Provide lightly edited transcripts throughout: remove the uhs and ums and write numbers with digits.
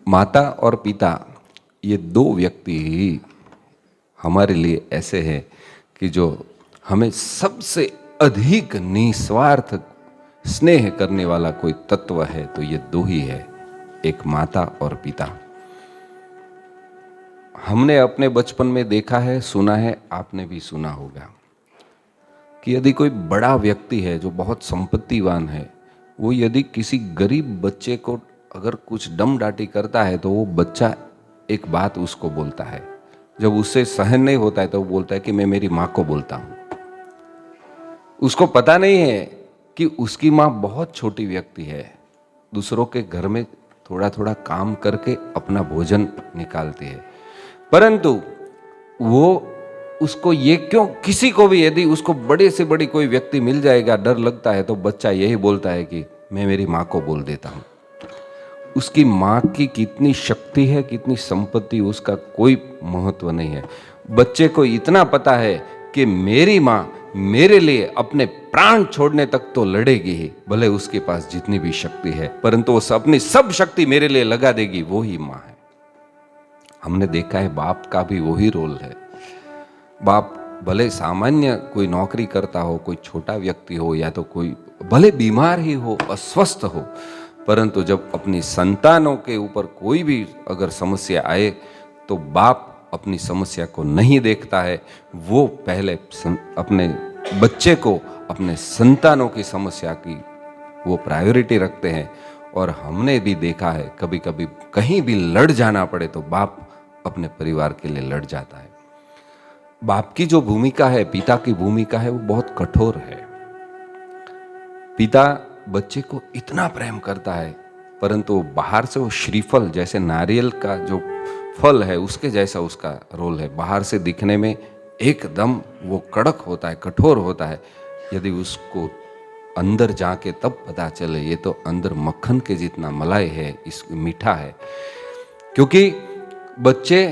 माता और पिता ये दो व्यक्ति ही हमारे लिए ऐसे हैं कि जो हमें सबसे अधिक निस्वार्थ स्नेह करने वाला कोई तत्व है तो ये दो ही है, एक माता और पिता। हमने अपने बचपन में देखा है, सुना है, आपने भी सुना होगा कि यदि कोई बड़ा व्यक्ति है जो बहुत संपत्तिवान है, वो यदि किसी गरीब बच्चे को अगर कुछ डम डांटी करता है तो वो बच्चा एक बात उसको बोलता है। जब उससे सहन नहीं होता है तो वो बोलता है कि मैं मेरी माँ को बोलता हूँ। उसको पता नहीं है कि उसकी माँ बहुत छोटी व्यक्ति है, दूसरों के घर में थोड़ा थोड़ा काम करके अपना भोजन निकालती है, परंतु वो उसको ये क्यों, किसी को भी यदि उसको बड़े से बड़ी कोई व्यक्ति मिल जाएगा, डर लगता है, तो बच्चा यही बोलता है कि मैं मेरी माँ को बोल देता हूँ। उसकी माँ की कितनी शक्ति है, कितनी संपत्ति, उसका कोई महत्व नहीं है। बच्चे को इतना पता है कि मेरी माँ मेरे लिए अपने प्राण छोड़ने तक तो लड़ेगी ही, भले उसके पास जितनी भी शक्ति है, परंतु वो अपनी सब शक्ति मेरे लिए लगा देगी, वो ही माँ है। हमने देखा है बाप का भी वही रोल है। बाप भले सामान्य कोई नौकरी करता हो, कोई छोटा व्यक्ति हो, या तो कोई भले बीमार ही हो, अस्वस्थ हो, परंतु जब अपनी संतानों के ऊपर कोई भी अगर समस्या आए तो बाप अपनी समस्या को नहीं देखता है, वो पहले अपने बच्चे को, अपने संतानों की समस्या की वो प्रायोरिटी रखते हैं। और हमने भी देखा है कभी कभी कहीं भी लड़ जाना पड़े तो बाप अपने परिवार के लिए लड़ जाता है। बाप की जो भूमिका है, पिता की भूमिका है, वो बहुत कठोर है। पिता बच्चे को इतना प्रेम करता है, परंतु बाहर से वो श्रीफल जैसे नारियल का जो फल है उसके जैसा उसका रोल है। बाहर से दिखने में एकदम वो कड़क होता है, कठोर होता है, यदि उसको अंदर जाके तब पता चले ये तो अंदर मक्खन के जितना मलाई है, इस मीठा है। क्योंकि बच्चे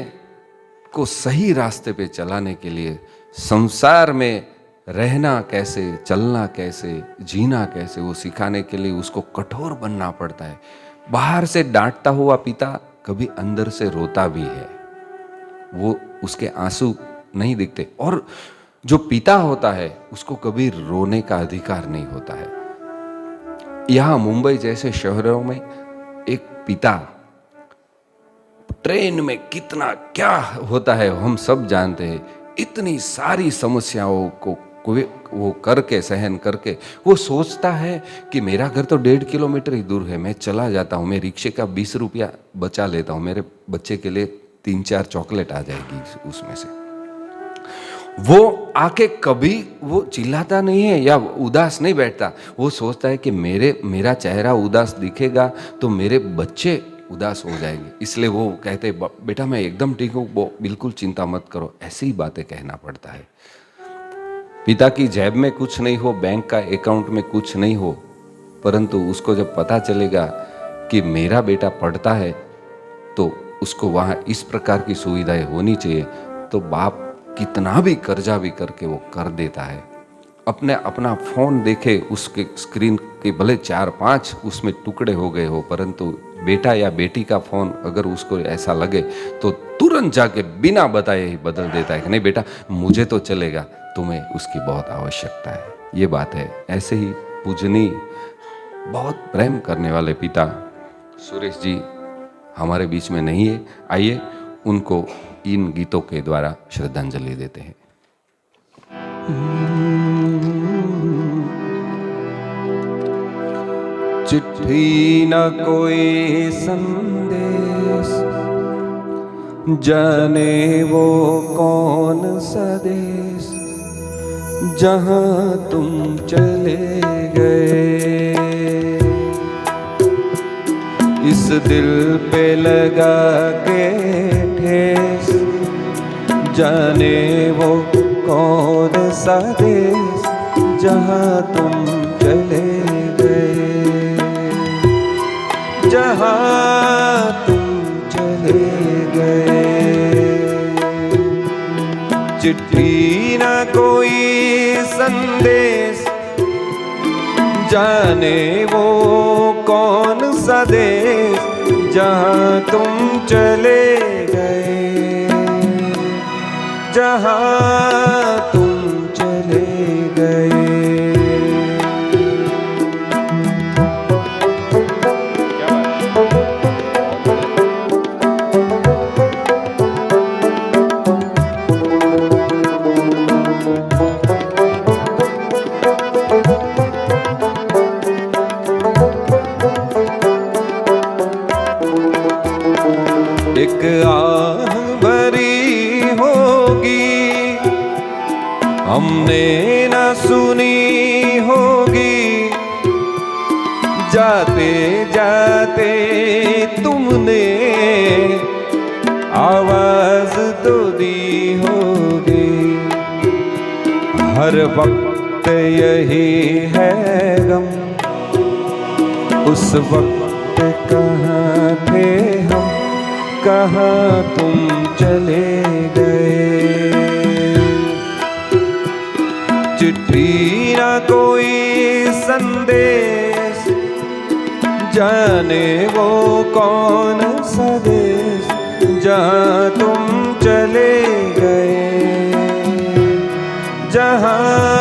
को सही रास्ते पे चलाने के लिए, संसार में रहना कैसे, चलना कैसे, जीना कैसे, वो सिखाने के लिए उसको कठोर बनना पड़ता है। बाहर से डांटता हुआ पिता कभी अंदर से रोता भी है, वो उसके आंसू नहीं दिखते। और जो पिता होता है उसको कभी रोने का अधिकार नहीं होता है। यहां मुंबई जैसे शहरों में एक पिता, ट्रेन में कितना क्या होता है हम सब जानते हैं। इतनी सारी समस्याओं को वो करके, सहन करके, वो सोचता है कि मेरा घर तो 1.5 किलोमीटर ही दूर है, मैं चला जाता हूँ, मैं रिक्शे का 20 रुपया बचा लेता हूँ, मेरे बच्चे के लिए 3-4 चॉकलेट आ जाएगी उसमें से। वो आके कभी वो चिल्लाता नहीं है या उदास नहीं बैठता। वो सोचता है कि मेरा चेहरा उदास दिखेगा तो मेरे बच्चे उदास हो जाएंगे, इसलिए वो कहते बेटा मैं एकदम ठीक हूँ, बिल्कुल चिंता मत करो। ऐसी ही बातें कहना पड़ता है। पिता की जेब में कुछ नहीं हो, बैंक का अकाउंट में कुछ नहीं हो, परंतु उसको जब पता चलेगा कि मेरा बेटा पढ़ता है तो उसको वहाँ इस प्रकार की सुविधाएं होनी चाहिए, तो बाप कितना भी कर्जा भी करके वो कर देता है। अपना फोन देखे, उसके स्क्रीन के भले 4-5 उसमें टुकड़े हो गए हो, परंतु बेटा या बेटी का फोन अगर उसको ऐसा लगे तो तुरंत जाके बिना बताए ही बदल देता है कि नहीं बेटा मुझे तो चलेगा, तुम्हें उसकी बहुत आवश्यकता है। ये बात है। ऐसे ही पूजनीय, बहुत प्रेम करने वाले पिता सुरेश जी हमारे बीच में नहीं है। आइए उनको इन गीतों के द्वारा श्रद्धांजलि देते हैं। चिट्ठी न कोई संदेश, जाने वो कौन सा देश, जहां तुम चले गए। इस दिल पे लगा के ठेस, जाने वो कौन सा देश, जहां तुम चले गए, जहां तुम चले गए। चिट्ठी ना कोई संदेश, जाने वो कौन सा देश, जहाँ तुम चले गए, जहाँ तुम चले गए। एक आह भरी होगी हमने न सुनी होगी, जाते जाते तुमने आवाज तो दी होगी। हर वक्त यही है गम, उस वक्त कहाँ थे हम, कहाँ तुम चले गए। चिट्ठी ना कोई संदेश, जाने वो कौन सा देश, जहाँ तुम चले गए, जहाँ